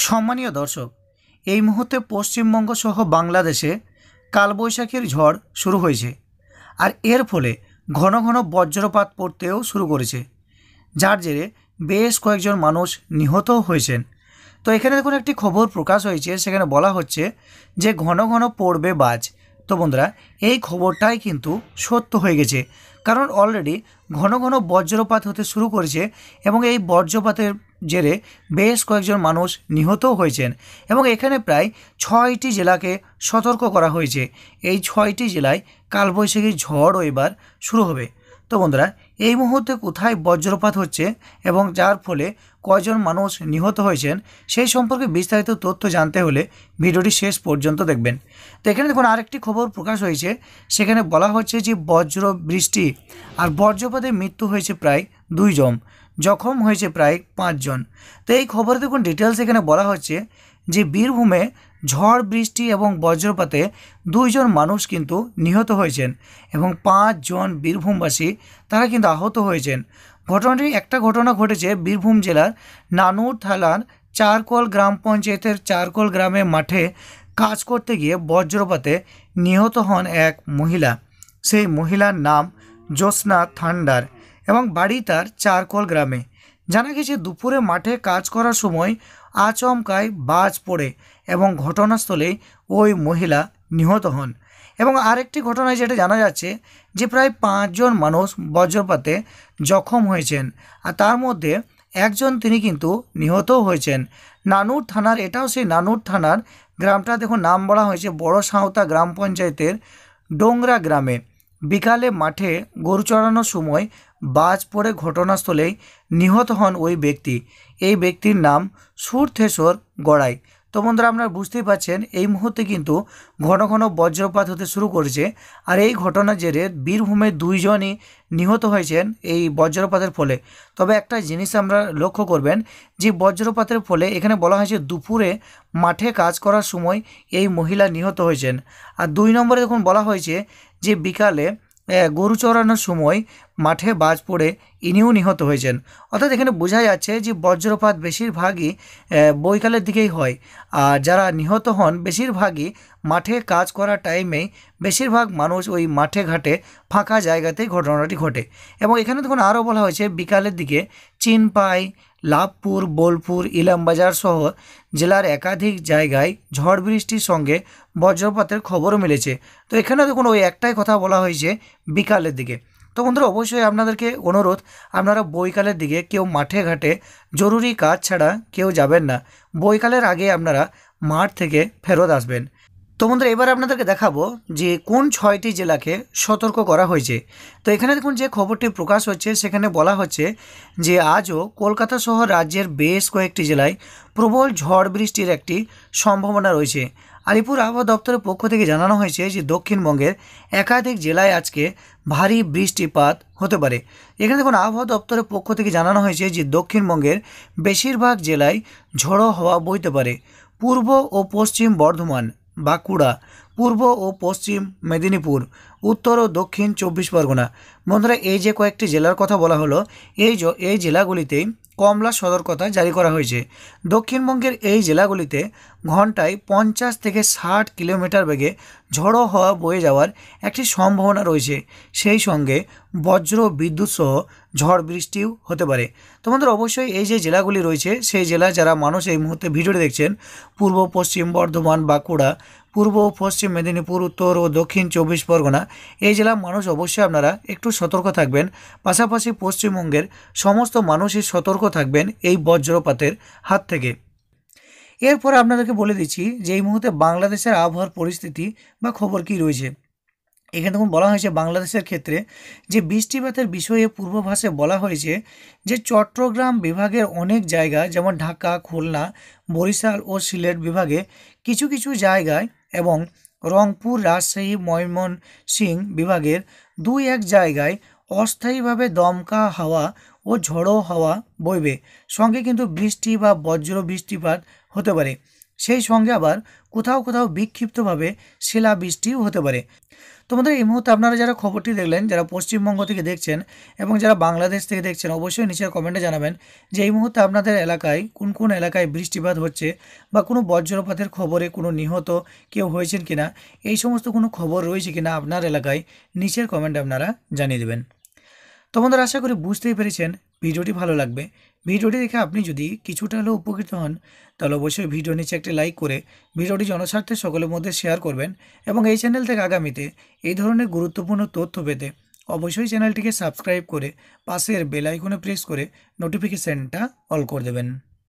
সম্মানীয় দর্শক, এই মুহূর্তে পশ্চিমবঙ্গ সহ বাংলাদেশে কালবৈশাখীর ঝড় শুরু হয়েছে। আর এর ফলে ঘন ঘন বজ্রপাত পড়তেও শুরু করেছে, যার জেরে বেশ কয়েকজন মানুষ নিহতও হয়েছেন। তো এখানে দেখুন একটি খবর প্রকাশ হয়েছে, সেখানে বলা হচ্ছে যে ঘন ঘন পড়বে বাজ। তো বন্ধুরা, এই খবরটাই কিন্তু সত্য হয়ে গেছে, কারণ অলরেডি ঘন ঘন বজ্রপাত হতে শুরু করেছে এবং এই বজ্রপাতের জেরে বেশ কয়েকজন মানুষ নিহতও হয়েছেন এবং এখানে প্রায় 6টি জেলাকে সতর্ক করা হয়েছে। এই 6টি জেলায় কালবৈশাখী ঝড়ও এবার শুরু হবে। তো বন্ধুরা, এই মুহূর্তে কোথায় বজ্রপাত হচ্ছে এবং যার ফলে কয়জন মানুষ নিহত হয়েছেন সেই সম্পর্কে বিস্তারিত তথ্য জানতে হলে ভিডিওটি শেষ পর্যন্ত দেখবেন। তো এখানে দেখুন আরেকটি খবর প্রকাশ হয়েছে, সেখানে বলা হচ্ছে যে বজ্র বৃষ্টি আর বজ্রপাতে মৃত্যু হয়েছে প্রায় 2 জন, জখম হয়েছে প্রায় 5 জন। তো এই খবরে দেখুন ডিটেলস এখানে বলা হচ্ছে যে বীরভূমে ঝড় বৃষ্টি এবং বজ্রপাতে 2 জন মানুষ কিন্তু নিহত হয়েছেন এবং 5 জন বীরভূমবাসী তারা কিন্তু আহত হয়েছেন। ঘটনাটি একটা ঘটনা ঘটেছে বীরভূম জেলার নানুর থানার চারকোল গ্রাম পঞ্চায়েতের চারকোল গ্রামে মাঠে কাজ করতে গিয়ে বজ্রপাতে নিহত হন এক মহিলা। সেই মহিলার নাম জ্যোৎস্না থান্ডার এবং বাড়ি তার চারকোল গ্রামে। জানা গেছে দুপুরে মাঠে কাজ করার সময় আচমকায় বাজ পড়ে এবং ঘটনাস্থলেই ওই মহিলা নিহত হন। এবং আরেকটি ঘটনায় যেটা জানা যাচ্ছে যে প্রায় 5 জন মানুষ বজ্রপাতে জখম হয়েছেন, আর তার মধ্যে একজন তিনি কিন্তু নিহতও হয়েছেন। নানুর থানার, এটাও সেই নানুর থানার গ্রামটা দেখুন নাম বলা হয়েছে বড় সাঁওতা গ্রাম পঞ্চায়েতের ডোংরা গ্রামে। বিকালে মাঠে গরু চড়ানোর সময় বাজ পড়ে ঘটনাস্থলেই নিহত হন ওই ব্যক্তি। এই ব্যক্তির নাম সুরথেশ্বর গড়াই। তো বন্ধুরা, আপনারা বুঝতেই পারছেন এই মুহূর্তে কিন্তু ঘন ঘন বজ্রপাত হতে শুরু করেছে, আর এই ঘটনার জেরে বীরভূমে 2 জনই নিহত হয়েছেন এই বজ্রপাতের ফলে। তবে একটা জিনিস আমরা লক্ষ্য করবেন যে বজ্রপাতের ফলে এখানে বলা হয়েছে দুপুরে মাঠে কাজ করার সময় এই মহিলা নিহত হয়েছেন। আর 2 নম্বরে দেখুন বলা হয়েছে যে বিকালে গরু চড়ানোর সময় মাঠে বাজ পড়ে ইনিও নিহত হয়েছেন। অর্থাৎ এখানে বোঝা যাচ্ছে যে বজ্রপাত বেশিরভাগই বৈকালের দিকেই হয়, আর যারা নিহত হন বেশিরভাগই মাঠে কাজ করার টাইমেই বেশিরভাগ মানুষ ওই মাঠে ঘাটে ফাঁকা জায়গাতেই ঘটনাটি ঘটে। এবং এখানে দেখুন আরও বলা হয়েছে বিকালের দিকে চিনপাই, লাভপুর, বোলপুর, ইলামবাজার সহ জেলার একাধিক জায়গায় ঝড় বৃষ্টির সঙ্গে বজ্রপাতের খবরও মিলেছে। তো এখানে দেখুন ওই একটাই কথা বলা হয়েছে বিকালের দিকে। তো বন্ধুরা, অবশ্যই আপনাদেরকে অনুরোধ, আপনারা বৈকালের দিকে কেউ মাঠে ঘাটে জরুরি কাজ ছাড়া কেউ যাবেন না। বৈকালের আগে আপনারা মাঠ থেকে ফেরত আসবেন। তো বন্ধুরা, এবার আপনাদেরকে দেখাবো যে কোন 6টি জেলাকে সতর্ক করা হয়েছে। তো এখানে দেখুন যে খবরটি প্রকাশ হচ্ছে, সেখানে বলা হচ্ছে যে আজও কলকাতা সহ রাজ্যের বেশ কয়েকটি জেলায় প্রবল ঝড় বৃষ্টির একটি সম্ভাবনা রয়েছে। আলিপুর আবহাওয়া দপ্তরের পক্ষ থেকে জানানো হয়েছে যে দক্ষিণবঙ্গের একাধিক জেলায় আজকে ভারী বৃষ্টিপাত হতে পারে। এখানে দেখুন আবহাওয়া দপ্তরের পক্ষ থেকে জানানো হয়েছে যে দক্ষিণবঙ্গের বেশিরভাগ জেলায় ঝোড়ো হাওয়া বইতে পারে। পূর্ব ও পশ্চিম বর্ধমান, বাঁকুড়া, পূর্ব ও পশ্চিম মেদিনীপুর, উত্তর ও দক্ষিণ 24 পরগনা। বন্ধুরা, এই যে কয়েকটি জেলার কথা বলা হলো, এই জেলাগুলিতেই কমলা সতর্কতা জারি করা হয়েছে। দক্ষিণবঙ্গের এই জেলাগুলিতে ঘন্টায় 50 থেকে 60 কিলোমিটার বেগে ঝড়ো হাওয়া বয়ে যাওয়ার একটি সম্ভাবনা রয়েছে। সেই সঙ্গে বজ্র বিদ্যুৎ সহ ঝড় বৃষ্টিও হতে পারে। তো বন্ধুরা, অবশ্যই এই যে জেলাগুলি রয়েছে সেই জেলা যারা মানুষ এই মুহূর্তে ভিডিওটি দেখছেন, পূর্ব পশ্চিম বর্ধমান, বাঁকুড়া, পূর্ব ও পশ্চিম মেদিনীপুর, উত্তর ও দক্ষিণ 24 পরগনা, এই জেলার মানুষ অবশ্যই আপনারা একটু সতর্ক থাকবেন। পাশাপাশি পশ্চিমবঙ্গের সমস্ত মানুষই সতর্ক থাকবেন এই বজ্রপাতের হাত থেকে। এরপর আপনাদেরকে বলে দিচ্ছি যে এই মুহূর্তে বাংলাদেশের আবহাওয়ার পরিস্থিতি বা খবর কী রয়েছে। এখানে দেখুন বলা হয়েছে বাংলাদেশের ক্ষেত্রে যে বৃষ্টিপাতের বিষয়ে পূর্বাভাসে বলা হয়েছে যে চট্টগ্রাম বিভাগের অনেক জায়গা যেমন ঢাকা, খুলনা, বরিশাল ও সিলেট বিভাগে কিছু কিছু জায়গায় এবং রংপুর, রাজশাহী, ময়মনসিংহ বিভাগের 2-1 জায়গায় অস্থায়ীভাবে দমকা হাওয়া ও ঝোড়ো হাওয়া বইবে, সঙ্গে কিন্তু বৃষ্টি বা বজ্র বৃষ্টিপাত হতে পারে। সেই সঙ্গে আবার কোথাও কোথাও বিক্ষিপ্তভাবে শিলাবৃষ্টিও হতে পারে। তো বন্ধুরা, এই মুহূর্তে আপনারা যারা খবরটি দেখলেন, যারা পশ্চিমবঙ্গ থেকে দেখছেন এবং যারা বাংলাদেশ থেকে দেখছেন, অবশ্যই নিচের কমেন্টে জানাবেন যে এই মুহূর্তে আপনাদের এলাকায় কোন কোন এলাকায় বৃষ্টিপাত হচ্ছে বা কোনো বজ্রপাতের খবরে কোনো নিহত কেউ হয়েছেন কিনা, এই সমস্ত কোনো খবর রয়েছে কিনা আপনার এলাকায়, নিচের কমেন্টে আপনারা জানিয়ে দেবেন। তো বন্ধুরা, আশা করি বুঝতেই পেরেছেন ভিডিওটি ভালো লাগবে। ভিডিওটি দেখে আপনি যদি কিছুটা হলেও উপকৃত হন, তাহলে অবশ্যই ভিডিও নিচে একটি লাইক করে ভিডিওটি জনস্বার্থে সকলের মধ্যে শেয়ার করবেন এবং এই চ্যানেল থেকে আগামীতে এই ধরনের গুরুত্বপূর্ণ তথ্য পেতে অবশ্যই চ্যানেলটিকে সাবস্ক্রাইব করে পাশের বেল আইকনে প্রেস করে নোটিফিকেশানটা অল করে দেবেন।